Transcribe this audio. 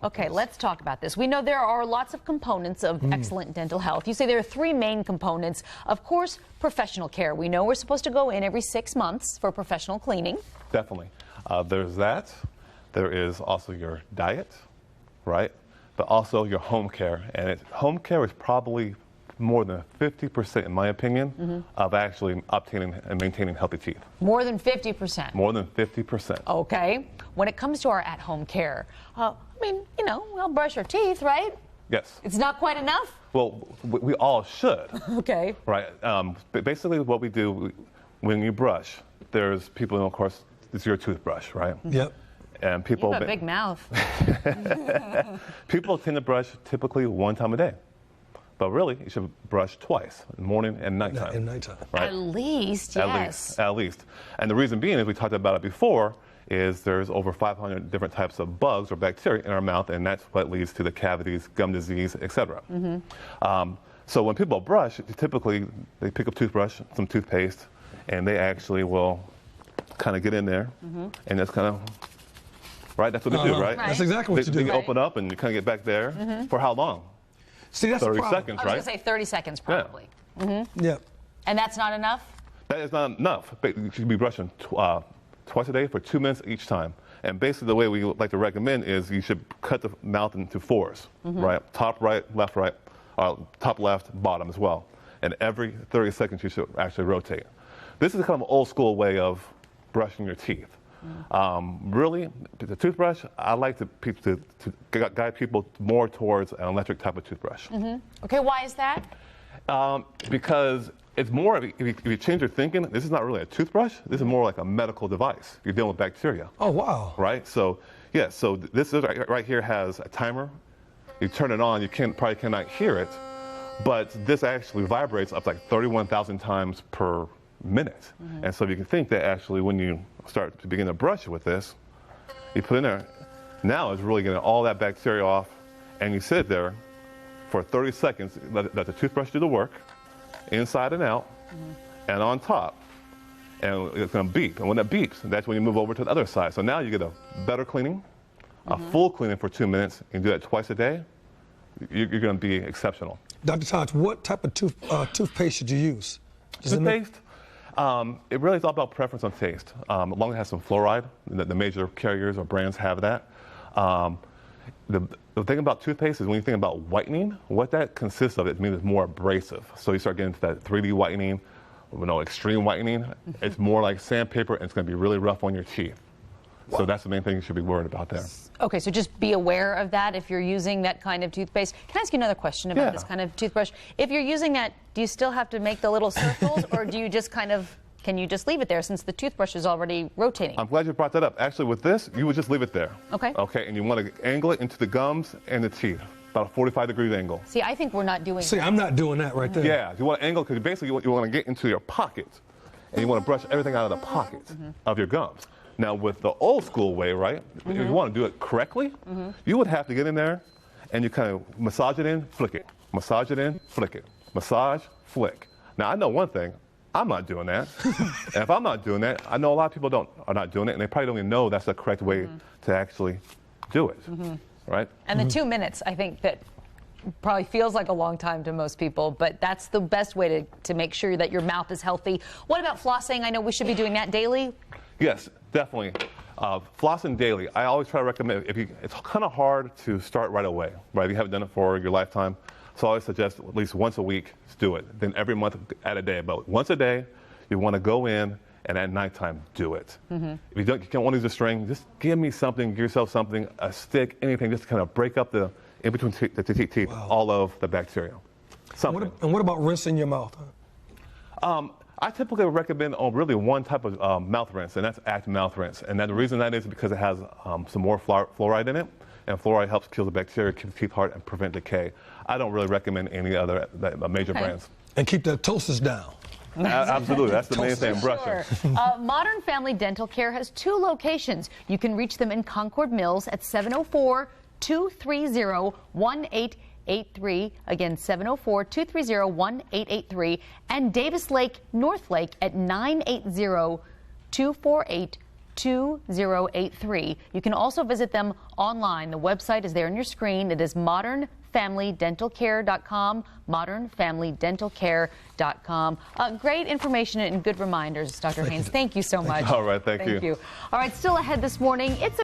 Okay, let's talk about this. We know there are lots of components of excellent dental health. You say there are three main components. Of course, professional care. We know we're supposed to go in every 6 months for professional cleaning. Definitely. There's that. There is also your diet, right? But also your home care. And home care is probably more than 50%, in my opinion, of actually obtaining and maintaining healthy teeth. More than 50%. More than 50%. Okay. When it comes to our at-home care, I mean, you know, we'll brush our teeth, right? Yes. It's not quite enough? Well, we all should. Okay. Right. But basically, what we do when you brush, there's people, of course, it's your toothbrush, right? Yep. And people. You have a big mouth. People tend to brush typically one time a day. But really, you should brush twice, morning and nighttime. In nighttime. Right? At least, yes. At least. And the reason being, as we talked about it before, is there's over 500 different types of bugs or bacteria in our mouth, and that's what leads to the cavities, gum disease, etc. So when people brush, typically they pick up toothbrush, some toothpaste, and they actually will kind of get in there, and that's kind of, right? That's what they do, right? That's exactly what you do. They open up and you kind of get back there. For how long? See, that's 30 the problem. seconds, I was right? going to say 30 seconds probably. Yep. And that's not enough? That is not enough. You should be brushing twice a day for 2 minutes each time. And basically the way we like to recommend is you should cut the mouth into fours, right? Top right, top left, bottom as well. And every 30 seconds you should actually rotate. This is kind of an old school way of brushing your teeth. Really, the toothbrush, I like to guide people more towards an electric type of toothbrush. Okay, why is that? Because it's more, if you change your thinking, this is not really a toothbrush, this is more like a medical device. You're dealing with bacteria. Oh, wow. Right? So, yeah, so this is right here has a timer. You turn it on, you probably cannot hear it, but this actually vibrates up to like 31,000 times per minute. And so you can think that actually when you start to begin to brush with this, you put in there, now it's really getting all that bacteria off, and you sit there for 30 seconds, let the toothbrush do the work, inside and out, and on top. And it's going to beep. And when it beeps, that's when you move over to the other side. So now you get a better cleaning, a full cleaning for 2 minutes. You can do that twice a day. You're going to be exceptional. Dr. Taj, what type of toothpaste should you use? Toothpaste? It really is all about preference on taste. As long as it has some fluoride, the major carriers or brands have that. The thing about toothpaste is when you think about whitening, what that consists of, it means it's more abrasive. So you start getting into that 3D whitening, extreme whitening. It's more like sandpaper, and it's going to be really rough on your teeth. So that's the main thing you should be worried about there. Okay, so just be aware of that if you're using that kind of toothpaste. Can I ask you another question about this kind of toothbrush? If you're using that, do you still have to make the little circles, or do you just can you just leave it there since the toothbrush is already rotating? I'm glad you brought that up. Actually, with this, you would just leave it there. Okay. Okay, and you want to angle it into the gums and the teeth, about a 45-degree angle. See, I think we're not doing See, that. I'm not doing that right there. Yeah, you want to angle because basically you want to get into your pocket, and you want to brush everything out of the pocket of your gums. Now, with the old school way, right, if you want to do it correctly, you would have to get in there and you kind of massage it in, flick it. Massage it in, flick it. Massage, flick. Now, I know one thing. I'm not doing that. And if I'm not doing that, I know a lot of people are not doing it, and they probably don't even know that's the correct way to actually do it, right? And the 2 minutes, I think that probably feels like a long time to most people, but that's the best way to make sure that your mouth is healthy. What about flossing? I know we should be doing that daily. Yes, definitely. Flossing daily. I always try to recommend, it's kind of hard to start right away, right? If you haven't done it for your lifetime. So I always suggest at least once a week to do it. Then every month at a day. But once a day, you want to go in and at nighttime do it. If you can't want to use a string, just give me something, give yourself something, a stick, anything, just to kind of break up the in between the teeth, all of the bacteria. Something. And what about rinsing your mouth? I typically recommend really one type of mouth rinse, and that's Act Mouth Rinse. And the reason that is because it has some more fluoride in it, and fluoride helps kill the bacteria, keep the teeth hard, and prevent decay. I don't really recommend any other major brands. And keep the ptosis down. Absolutely, that's the main thing, brushing. Sure. Modern Family Dental Care has 2 locations. You can reach them in Concord Mills at 704-230-1883. Again, 704-230-1883. And Davis Lake, North Lake at 980-248-2448. 2083. You can also visit them online. The website is there on your screen. It is modernfamilydentalcare.com, modernfamilydentalcare.com. Great information and good reminders, Dr. Haynes. Thank you so much. All right, thank you. All right, still ahead this morning, it's